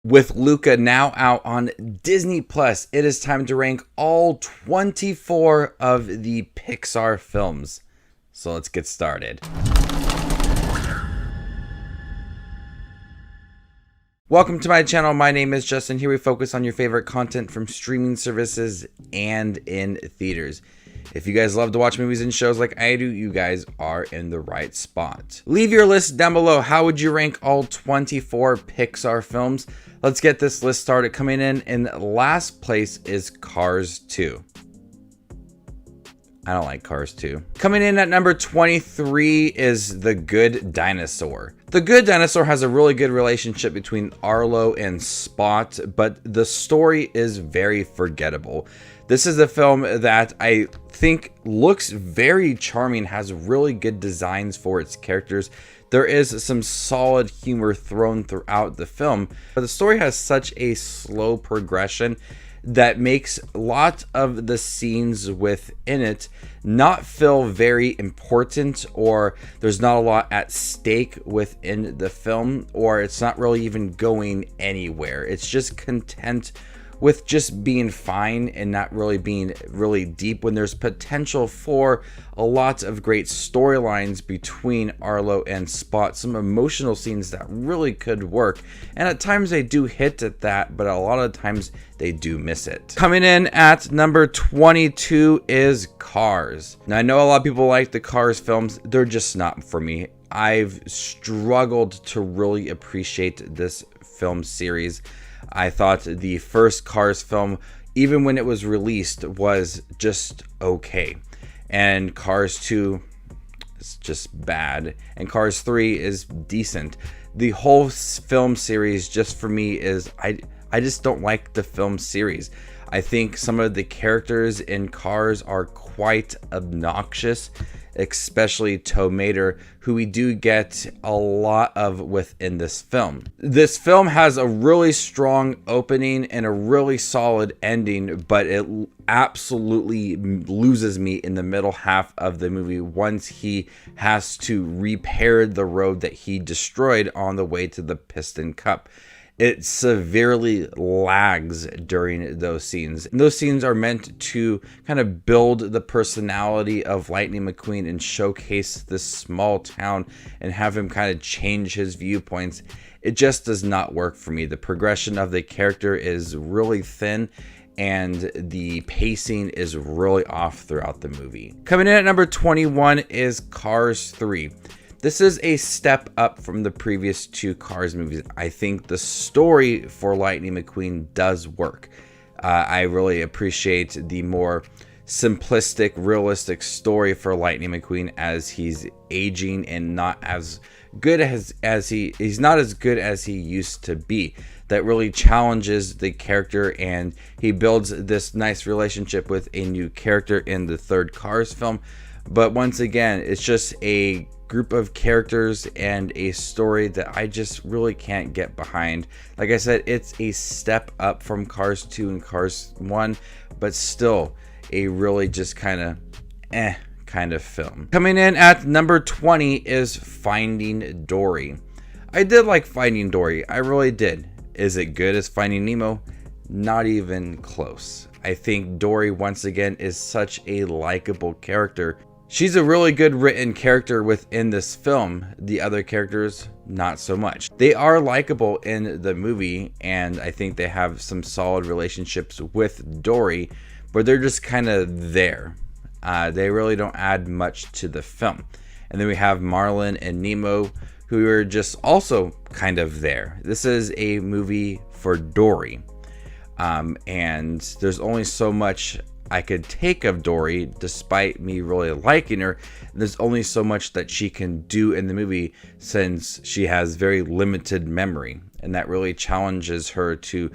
With Luca now out on Disney Plus, it is time to rank all 24 of the Pixar films. So let's get started. Welcome to my channel. My name is Justin. Here we focus on your favorite content from streaming services and in theaters. If you guys love to watch movies and shows like I do, you guys are in the right spot. Leave your list down below. How would you rank all 24 Pixar films? Let's get this list started. Coming in last place is Cars 2. I don't like Cars 2. Coming in at number 23 is The Good Dinosaur. The Good Dinosaur has a really good relationship between Arlo and Spot, but the story is very forgettable. This is a film that I think looks very charming, has really good designs for its characters. There is some solid humor thrown throughout the film, but the story has such a slow progression that makes a lot of the scenes within it not feel very important, or there's not a lot at stake within the film, or it's not really even going anywhere. It's just content with just being fine and not really being really deep, when there's potential for a lot of great storylines between Arlo and Spot, some emotional scenes that really could work, and at times they do hit at that, but a lot of times they do miss it. Coming in at number 22 is Cars. Now, I know a lot of people like the Cars films. They're just not for me. I've struggled to really appreciate this film series. I thought the first Cars film, even when it was released, was just okay. And Cars 2 is just bad. And Cars 3 is decent. The whole film series, just for me, is I just don't like the film series. I think some of the characters in Cars are quite obnoxious, especially Tow Mater, who we do get a lot of within this film. This film has a really strong opening and a really solid ending, but it absolutely loses me in the middle half of the movie once he has to repair the road that he destroyed on the way to the Piston Cup. It severely lags during those scenes. And those scenes are meant to kind of build the personality of Lightning McQueen and showcase this small town and have him kind of change his viewpoints. It just does not work for me. The progression of the character is really thin, and the pacing is really off throughout the movie. Coming in at number 21 is Cars 3. This is a step up from the previous two Cars movies. I think the story for Lightning McQueen does work. I really appreciate the more simplistic, realistic story for Lightning McQueen as he's aging and not as good as he's not as good as he used to be. That really challenges the character, and he builds this nice relationship with a new character in the third Cars film. But once again, it's just a group of characters and a story that I just really can't get behind. Like I said, it's a step up from Cars 2 and Cars 1, but still a really just kind of film. Coming in at number 20 is Finding Dory. I did like Finding Dory. I really did. Is it good as Finding Nemo? Not even close. I think Dory, once again, is such a likable character. She's a really good written character within this film. The other characters, not so much. They are likable in the movie, and I think they have some solid relationships with Dory, but they're just kind of there. They really don't add much to the film. And then we have Marlin and Nemo, who are just also kind of there. This is a movie for Dory. And there's only so much I could take of Dory, despite me really liking her. There's only so much that she can do in the movie, since she has very limited memory, and that really challenges her to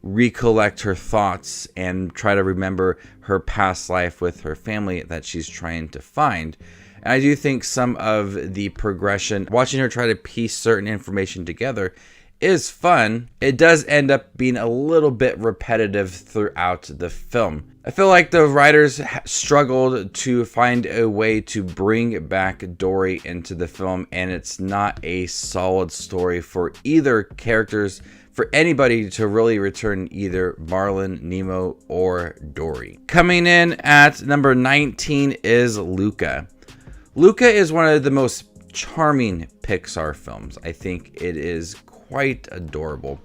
recollect her thoughts and try to remember her past life with her family that she's trying to find. And I do think some of the progression, watching her try to piece certain information together, is fun. It does end up being a little bit repetitive throughout the film. I feel like the writers struggled to find a way to bring back Dory into the film, and it's not a solid story for either characters for anybody to really return either Marlin, Nemo, or Dory. Coming in at number 19 is Luca. Luca is one of the most charming Pixar films. I think it is quite adorable.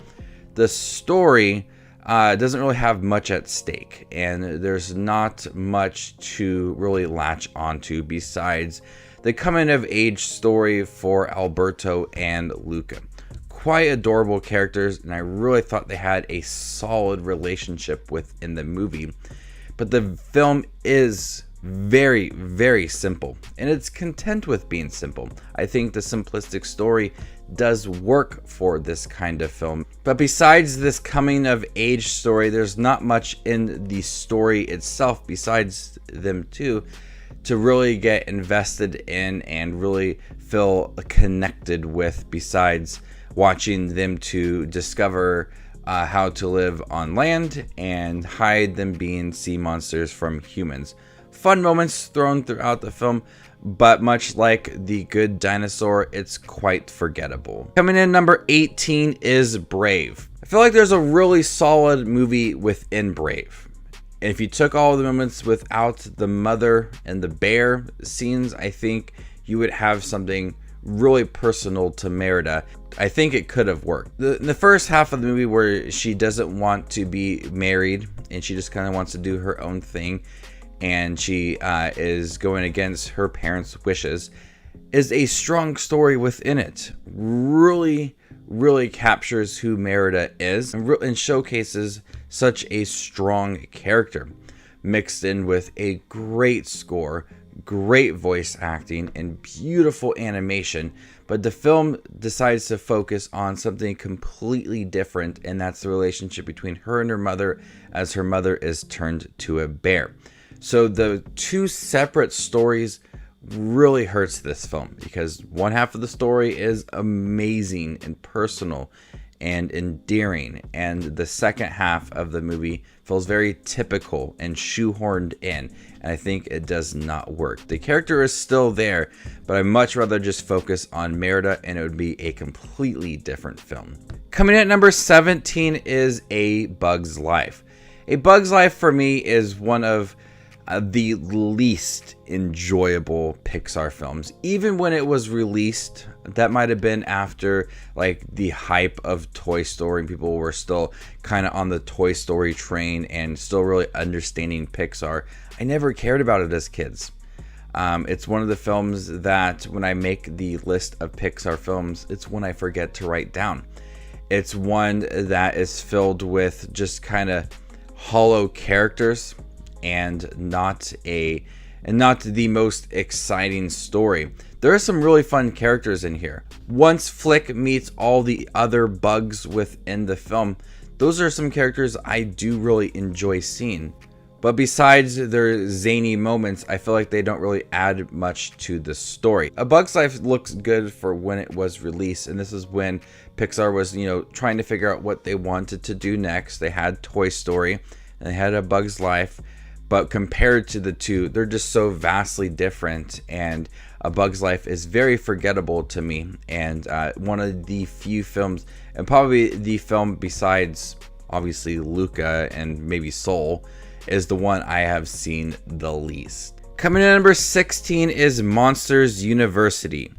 The story doesn't really have much at stake, and there's not much to really latch onto besides the coming of age story for Alberto and Luca. Quite adorable characters, and I really thought they had a solid relationship within the movie. But the film is very, very simple, and it's content with being simple. I think the simplistic story does work for this kind of film. But besides this coming of age story, there's not much in the story itself besides them two to really get invested in and really feel connected with, besides watching them to discover how to live on land and hide them being sea monsters from humans. Fun moments thrown throughout the film, but much like the Good Dinosaur, it's quite forgettable. Coming in number 18 is Brave. I feel like there's a really solid movie within Brave. And if you took all the moments without the mother and the bear scenes, I think you would have something really personal to Merida. I think it could have worked. The first half of the movie, where she doesn't want to be married and she just kind of wants to do her own thing, and she is going against her parents' wishes, is a strong story within it. Really captures who Merida is and showcases such a strong character, mixed in with a great score, great voice acting, and beautiful animation. But the film decides to focus on something completely different, and that's the relationship between her and her mother, as her mother is turned to a bear. So the two separate stories really hurts this film, because one half of the story is amazing and personal and endearing, and the second half of the movie feels very typical and shoehorned in, and I think it does not work. The character is still there, but I'd much rather just focus on Merida, and it would be a completely different film. Coming in at number 17 is A Bug's Life. A Bug's Life for me is one of the least enjoyable Pixar films. Even when it was released, that might have been after like the hype of Toy Story, and people were still kind of on the Toy Story train and still really understanding Pixar. I never cared about it as kids. It's one of the films that when I make the list of Pixar films, it's one I forget to write down. It's one that is filled with just kind of hollow characters, and not the most exciting story. There are some really fun characters in here. Once Flick meets all the other bugs within the film, those are some characters I do really enjoy seeing. But besides their zany moments, I feel like they don't really add much to the story. A Bug's Life looks good for when it was released, and this is when Pixar was, trying to figure out what they wanted to do next. They had Toy Story, and they had A Bug's Life. But compared to the two, they're just so vastly different, and A Bug's Life is very forgettable to me, and one of the few films, and probably the film besides obviously Luca and maybe Soul, is the one I have seen the least. Coming in at number 16 is Monsters University.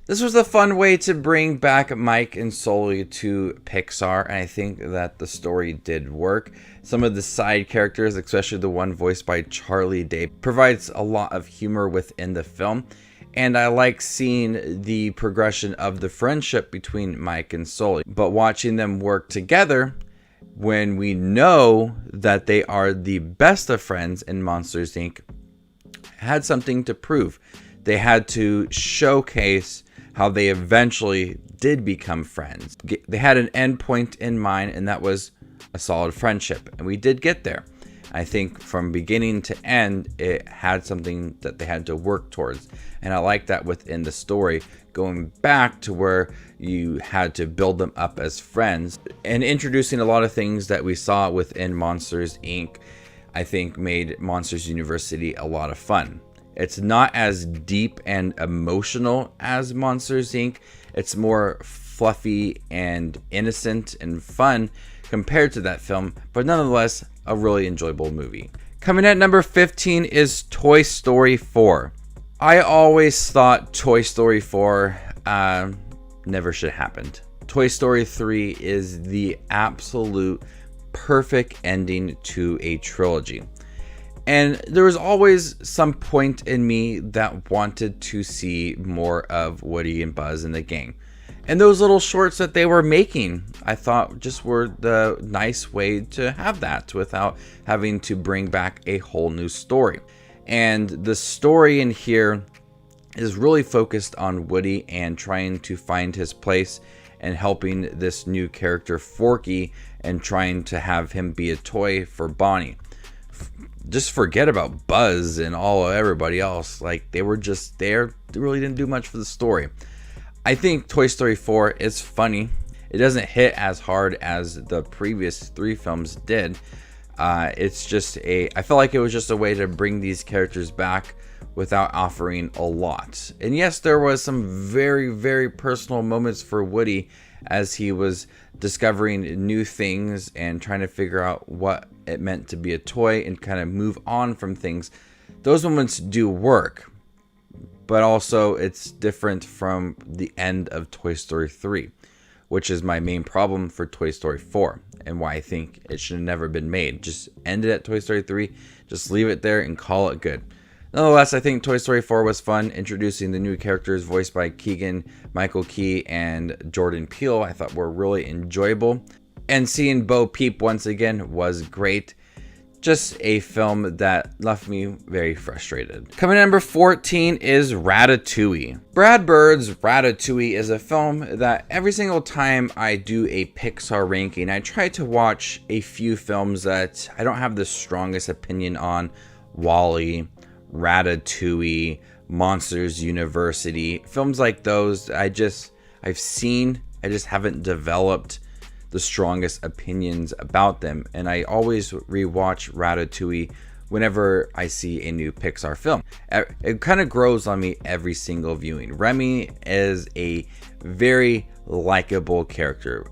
This was a fun way to bring back Mike and Sully to Pixar, and I think that the story did work. Some of the side characters, especially the one voiced by Charlie Day, provides a lot of humor within the film, and I like seeing the progression of the friendship between Mike and Sully. But watching them work together, when we know that they are the best of friends in Monsters, Inc., had something to prove. They had to showcase how they eventually did become friends. They had an end point in mind, and that was a solid friendship, and we did get there. I think from beginning to end, it had something that they had to work towards, and I like that within the story, going back to where you had to build them up as friends, and introducing a lot of things that we saw within Monsters, Inc., I think made Monsters University a lot of fun. It's not as deep and emotional as Monsters, Inc. It's more fluffy and innocent and fun compared to that film, but nonetheless, a really enjoyable movie. Coming at number 15 is Toy Story 4. I always thought Toy Story 4 never should have happened. Toy Story 3 is the absolute perfect ending to a trilogy. And there was always some point in me that wanted to see more of Woody and Buzz and the gang. And those little shorts that they were making, I thought just were the nice way to have that without having to bring back a whole new story. And the story in here is really focused on Woody and trying to find his place and helping this new character Forky and trying to have him be a toy for Bonnie. Just forget about Buzz and everybody else. Like, they were just there. They really didn't do much for the story. I think Toy Story 4 is funny. It doesn't hit as hard as the previous 3 films did. It's just I felt like it was just a way to bring these characters back without offering a lot. And yes, there was some very, very personal moments for Woody as he was discovering new things and trying to figure out what it meant to be a toy and kind of move on from things. Those moments do work, but also it's different from the end of Toy Story 3, which is my main problem for Toy Story 4 and why I think it should have never been made. Just end it at Toy Story 3, just leave it there and call it good. Nonetheless, I think Toy Story 4 was fun, introducing the new characters voiced by Keegan, Michael Key, and Jordan Peele. I thought were really enjoyable. And seeing Bo Peep once again was great. Just a film that left me very frustrated. Coming at number 14 is Ratatouille. Brad Bird's Ratatouille is a film that every single time I do a Pixar ranking, I try to watch a few films that I don't have the strongest opinion on. WALLE, Ratatouille, Monsters University, films like those I've seen, I just haven't developed the strongest opinions about them, and I always rewatch Ratatouille whenever I see a new Pixar film. It kind of grows on me every single viewing. Remy is a very likable character.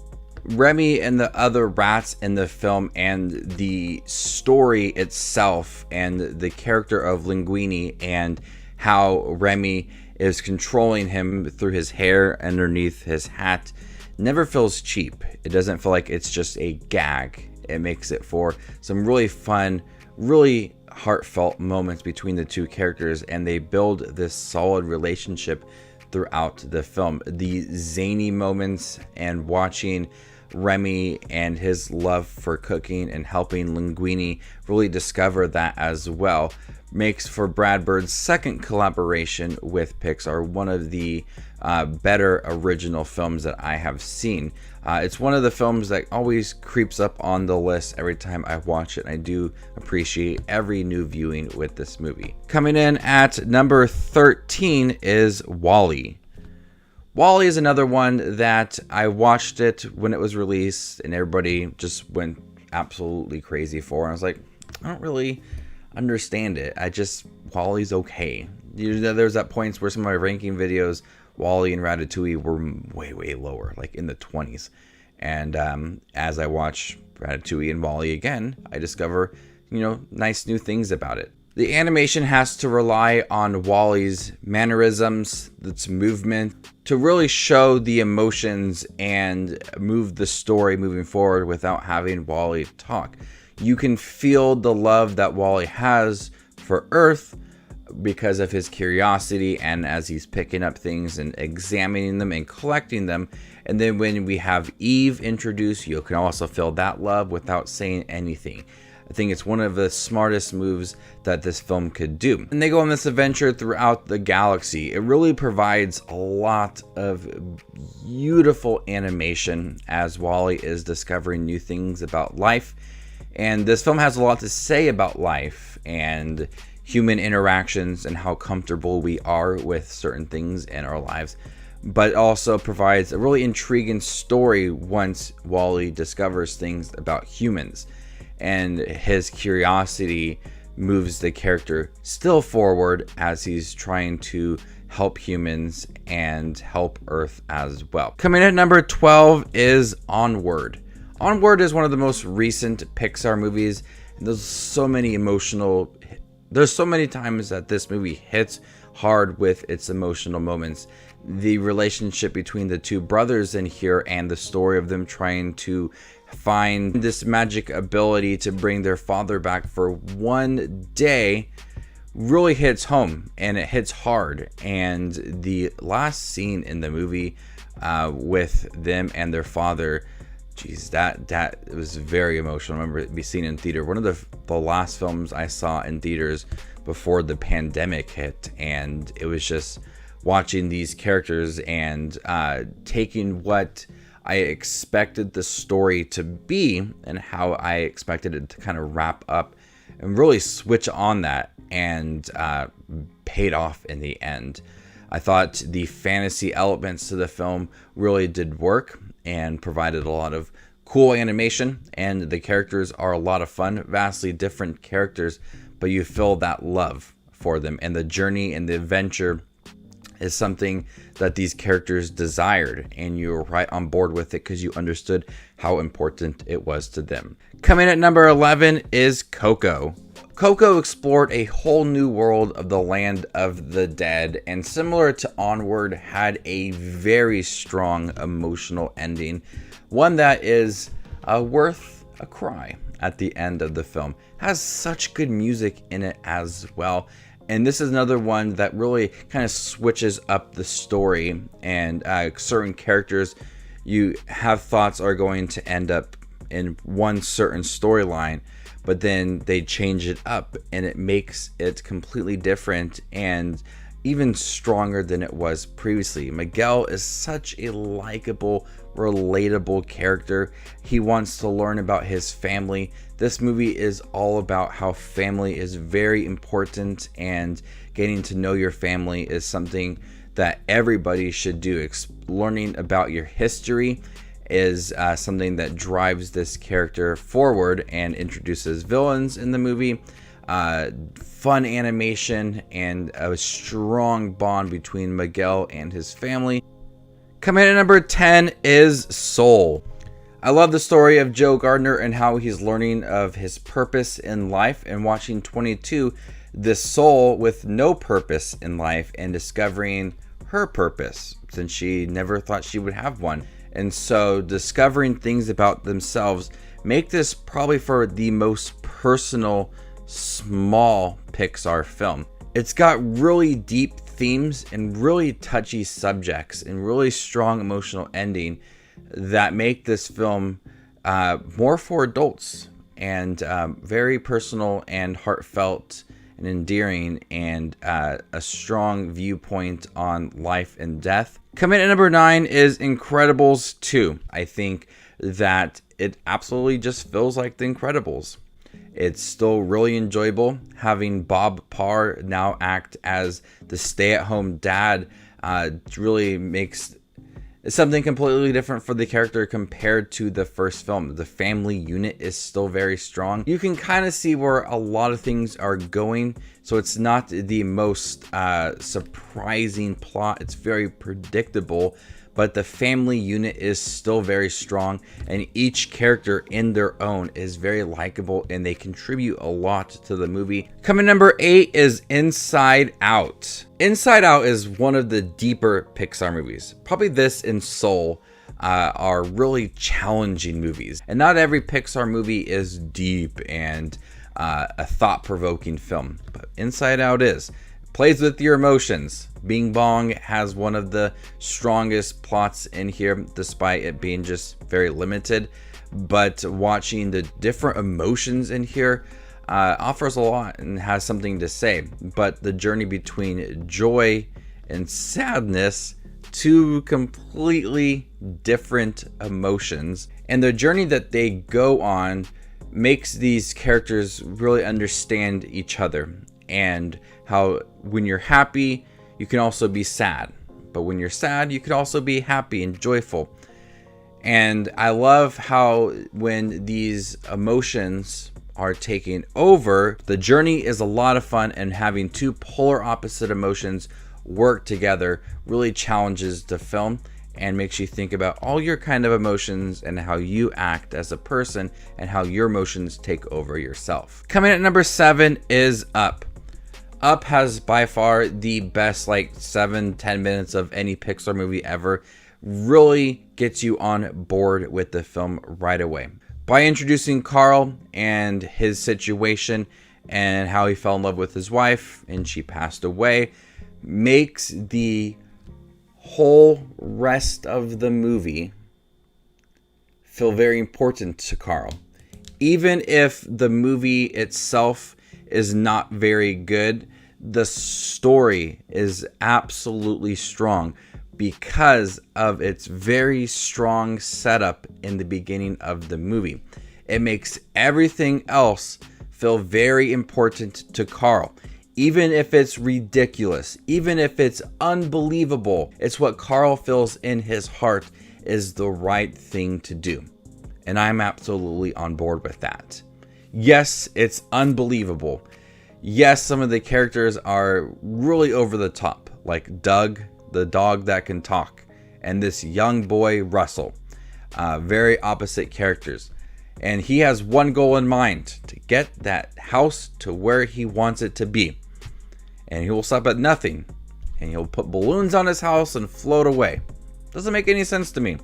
Remy and the other rats in the film and the story itself and the character of Linguini and how Remy is controlling him through his hair underneath his hat never feels cheap. It doesn't feel like it's just a gag. It makes it for some really fun, really heartfelt moments between the two characters, and they build this solid relationship throughout the film. The zany moments and watching Remy and his love for cooking and helping Linguini really discover that as well makes for Brad Bird's second collaboration with Pixar one of the better original films that I have seen. It's one of the films that always creeps up on the list every time I watch it, and I do appreciate every new viewing with this movie. Coming in at number 13 is WALLE. WALLE is another one that I watched it when it was released and everybody just went absolutely crazy for. And I was like, I don't really understand it. WALL-E's okay. There's at points where some of my ranking videos, WALL-E and Ratatouille were way, way lower, like in the 20s. And as I watch Ratatouille and WALL-E again, I discover, nice new things about it. The animation has to rely on WALL-E's mannerisms, its movement, to really show the emotions and move the story moving forward without having WALL-E talk. You can feel the love that WALL-E has for Earth because of his curiosity and as he's picking up things and examining them and collecting them. And then when we have Eve introduced, you can also feel that love without saying anything. I think it's one of the smartest moves that this film could do. And they go on this adventure throughout the galaxy. It really provides a lot of beautiful animation as WALL-E is discovering new things about life. And this film has a lot to say about life and human interactions and how comfortable we are with certain things in our lives. But also provides a really intriguing story once WALL-E discovers things about humans. And his curiosity moves the character still forward as he's trying to help humans, and help Earth as well. Coming at number 12 is Onward. Onward is one of the most recent Pixar movies, and there's so many times that this movie hits hard with its emotional moments. The relationship between the two brothers in here and the story of them trying to find this magic ability to bring their father back for one day really hits home, and it hits hard. And the last scene in the movie with them and their father, geez, that was very emotional. I remember it being seen in theater. One of the last films I saw in theaters before the pandemic hit, and it was just watching these characters and taking what I expected the story to be and how I expected it to kind of wrap up, and really switch on that, and paid off in the end. I thought the fantasy elements to the film really did work and provided a lot of cool animation, and the characters are a lot of fun, vastly different characters, but you feel that love for them, and the journey and the adventure is something that these characters desired, and you were right on board with it because you understood how important it was to them. Coming at number 11 is Coco. Coco explored a whole new world of the land of the dead, and similar to Onward, had a very strong emotional ending, one that is worth a cry at the end of the film. Has such good music in it as well. And this is another one that really kind of switches up the story, and certain characters you have thoughts are going to end up in one certain storyline, but then they change it up and it makes it completely different and even stronger than it was previously. Miguel is such a likable, relatable character. He wants to learn about his family. This movie is all about how family is very important, and getting to know your family is something that everybody should do. Learning about your history is something that drives this character forward and introduces villains in the movie. Fun animation and a strong bond between Miguel and his family. Coming in at number 10 is Soul. I love the story of Joe Gardner and how he's learning of his purpose in life, and watching 22, this soul with no purpose in life, and discovering her purpose since she never thought she would have one. And so discovering things about themselves make this probably for the most personal, small Pixar film. It's got really deep themes and really touchy subjects and really strong emotional ending that make this film more for adults, and very personal and heartfelt and endearing, and a strong viewpoint on life and death. Coming at number 9 is Incredibles 2. I think that it absolutely just feels like The Incredibles. It's still really enjoyable. Having Bob Parr now act as the stay-at-home dad really makes something completely different for the character compared to the first film. The family unit is still very strong. You can kind of see where a lot of things are going, so it's not the most surprising plot. It's very predictable, but the family unit is still very strong, and each character in their own is very likable, and they contribute a lot to the movie. Coming number 8 is Inside Out. Inside Out is one of the deeper Pixar movies. Probably this and Soul are really challenging movies, and not every Pixar movie is deep and a thought-provoking film, but Inside Out is. Plays with your emotions. Bing Bong has one of the strongest plots in here, despite it being just very limited. But watching the different emotions in here offers a lot and has something to say. But the journey between joy and sadness, two completely different emotions, and the journey that they go on makes these characters really understand each other, and how when you're happy, you can also be sad. But when you're sad, you can also be happy and joyful. And I love how when these emotions are taking over, the journey is a lot of fun, and having two polar opposite emotions work together really challenges the film and makes you think about all your kind of emotions and how you act as a person and how your emotions take over yourself. Coming at number 7 is Up. Up has by far the best 7-10 minutes of any Pixar movie ever. Really gets you on board with the film right away. By introducing Carl and his situation and how he fell in love with his wife and she passed away, makes the whole rest of the movie feel very important to Carl. Even if the movie itself is not very good, the story is absolutely strong because of its very strong setup in the beginning of the movie. It makes everything else feel very important to Carl. Even if it's ridiculous, even if it's unbelievable, it's what Carl feels in his heart is the right thing to do. And I'm absolutely on board with that. Yes, it's unbelievable. Yes, some of the characters are really over the top, like Doug, the dog that can talk, and this young boy, Russell. Very opposite characters. And he has one goal in mind, to get that house to where he wants it to be. And he will stop at nothing. And he'll put balloons on his house and float away. Doesn't make any sense to me.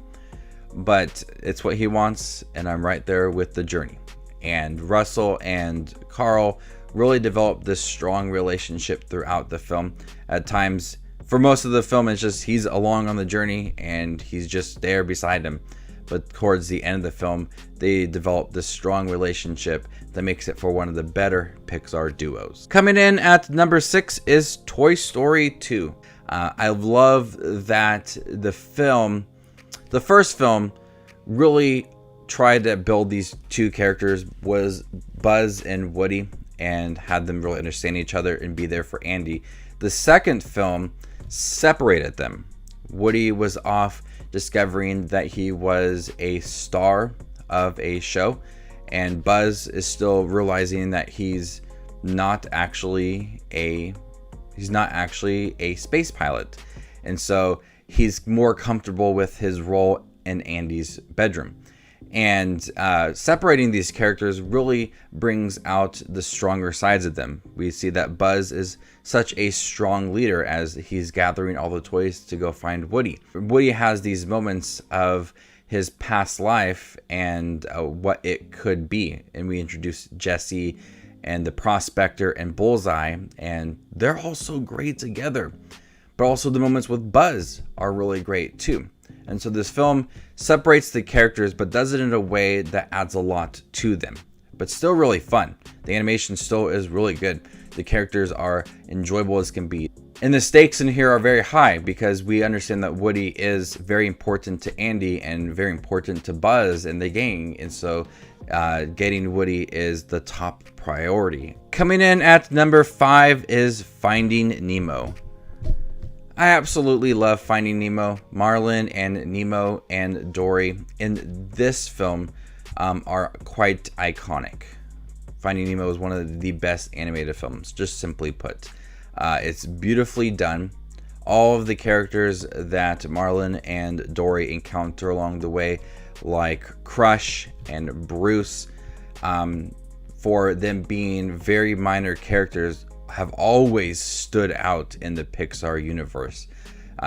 But it's what he wants, and I'm right there with the journey. And Russell and Carl really develop this strong relationship throughout the film. At times, for most of the film, it's just he's along on the journey and he's just there beside him. But towards the end of the film, they develop this strong relationship that makes it for one of the better Pixar duos. Coming in at number 6 is Toy Story 2. I love that the first film really tried to build these two characters, was Buzz and Woody, and had them really understand each other and be there for Andy. The second film separated them. Woody was off discovering that he was a star of a show, and Buzz is still realizing that he's not actually a space pilot, and so he's more comfortable with his role in Andy's bedroom. And separating these characters really brings out the stronger sides of them. We see that Buzz is such a strong leader as he's gathering all the toys to go find Woody. Woody has these moments of his past life and what it could be. And we introduce Jesse and the Prospector and Bullseye, and they're all so great together. But also the moments with Buzz are really great too. And so this film separates the characters, but does it in a way that adds a lot to them. But still really fun. The animation still is really good. The characters are enjoyable as can be. And the stakes in here are very high because we understand that Woody is very important to Andy and very important to Buzz and the gang. And so getting Woody is the top priority. Coming in at number 5 is Finding Nemo. I absolutely love Finding Nemo. Marlin and Nemo and Dory in this film are quite iconic. Finding Nemo is one of the best animated films, just simply put. It's beautifully done. All of the characters that Marlin and Dory encounter along the way, like Crush and Bruce, for them being very minor characters, have always stood out in the Pixar universe.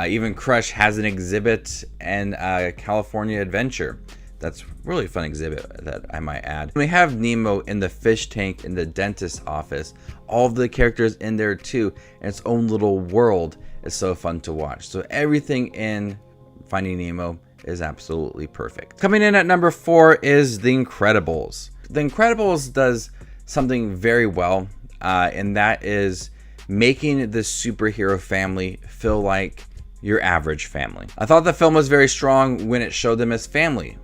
Even Crush has an exhibit in California Adventure. That's really a fun exhibit that I might add. We have Nemo in the fish tank in the dentist's office. All of the characters in there too, in its own little world. It's so fun to watch. So everything in Finding Nemo is absolutely perfect. Coming in at number 4 is The Incredibles. The Incredibles does something very well. And that is making the superhero family feel like your average family. I thought the film was very strong when it showed them as family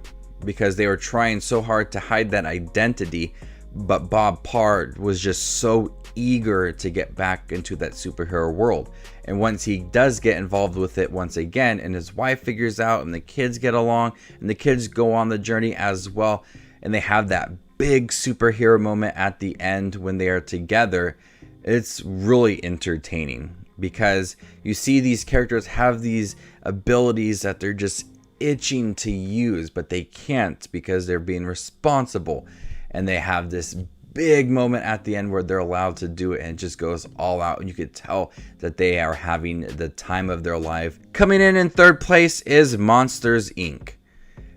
because they were trying so hard to hide that identity, but Bob Parr was just so eager to get back into that superhero world. And once he does get involved with it once again, and his wife figures out, and the kids get along, and the kids go on the journey as well, and they have that big superhero moment at the end when they are together, it's really entertaining because you see these characters have these abilities that they're just itching to use, but they can't because they're being responsible. And they have this big moment at the end where they're allowed to do it, and it just goes all out, and you could tell that they are having the time of their life. Coming in third place is Monsters, Inc.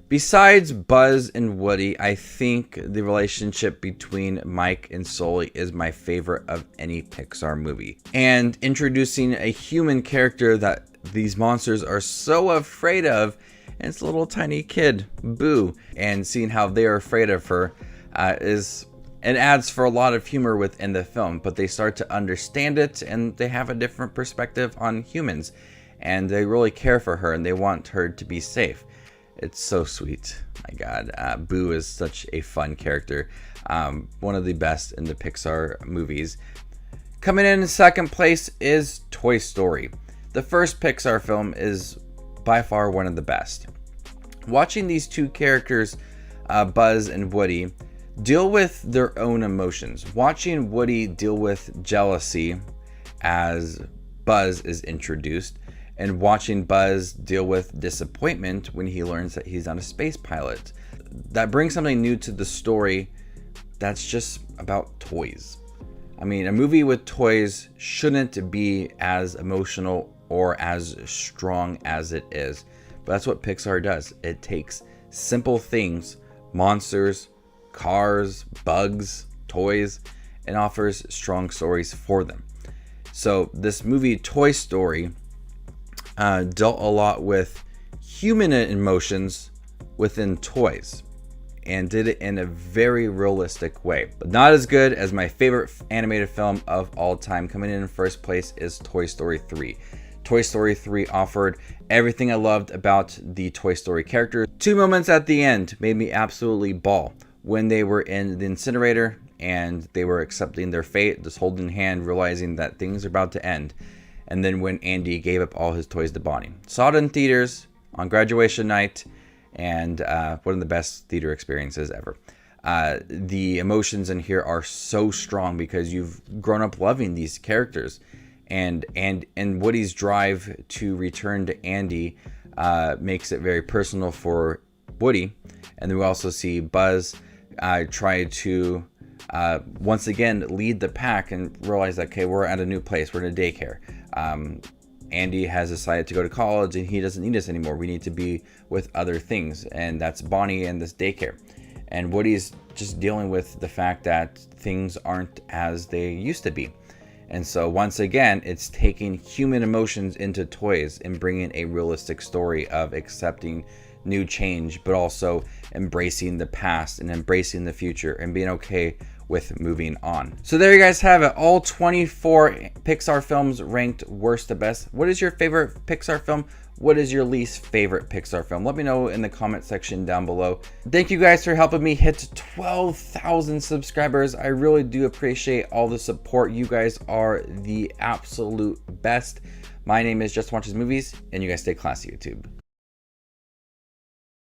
Besides Buzz and Woody, I think the relationship between Mike and Sully is my favorite of any Pixar movie. And introducing a human character that these monsters are so afraid of, and it's a little tiny kid, Boo, and seeing how they are afraid of her it adds for a lot of humor within the film, but they start to understand it, and they have a different perspective on humans, and they really care for her, and they want her to be safe. It's so sweet. My God, Boo is such a fun character. One of the best in the Pixar movies. Coming in second place is Toy Story. The first Pixar film is by far one of the best. Watching these two characters, Buzz and Woody, deal with their own emotions. Watching Woody deal with jealousy as Buzz is introduced, and watching Buzz deal with disappointment when he learns that he's not a space pilot. That brings something new to the story that's just about toys. I mean, a movie with toys shouldn't be as emotional or as strong as it is. But that's what Pixar does. It takes simple things, monsters, cars, bugs, toys, and offers strong stories for them. So this movie, Toy Story, dealt a lot with human emotions within toys, and did it in a very realistic way. But not as good as my favorite animated film of all time. Coming in first place is Toy Story 3. Toy Story 3 offered everything I loved about the Toy Story characters. Two moments at the end made me absolutely bawl. When they were in the incinerator and they were accepting their fate, just holding hand, realizing that things are about to end. And then when Andy gave up all his toys to Bonnie. Saw it in theaters on graduation night, and one of the best theater experiences ever. The emotions in here are so strong because you've grown up loving these characters. And Woody's drive to return to Andy makes it very personal for Woody. And then we also see Buzz try to once again lead the pack and realize that, okay, we're at a new place, we're in a daycare. Andy has decided to go to college and he doesn't need us anymore. We need to be with other things, and that's Bonnie and this daycare. And Woody's just dealing with the fact that things aren't as they used to be. And so once again, it's taking human emotions into toys and bringing a realistic story of accepting new change, but also embracing the past and embracing the future and being okay with moving on. So there you guys have it. All 24 Pixar films ranked worst to best. What is your favorite Pixar film? What is your least favorite Pixar film? Let me know in the comment section down below. Thank you guys for helping me hit 12,000 subscribers. I really do appreciate all the support. You guys are the absolute best. My name is Just Watches Movies, and you guys stay classy, YouTube.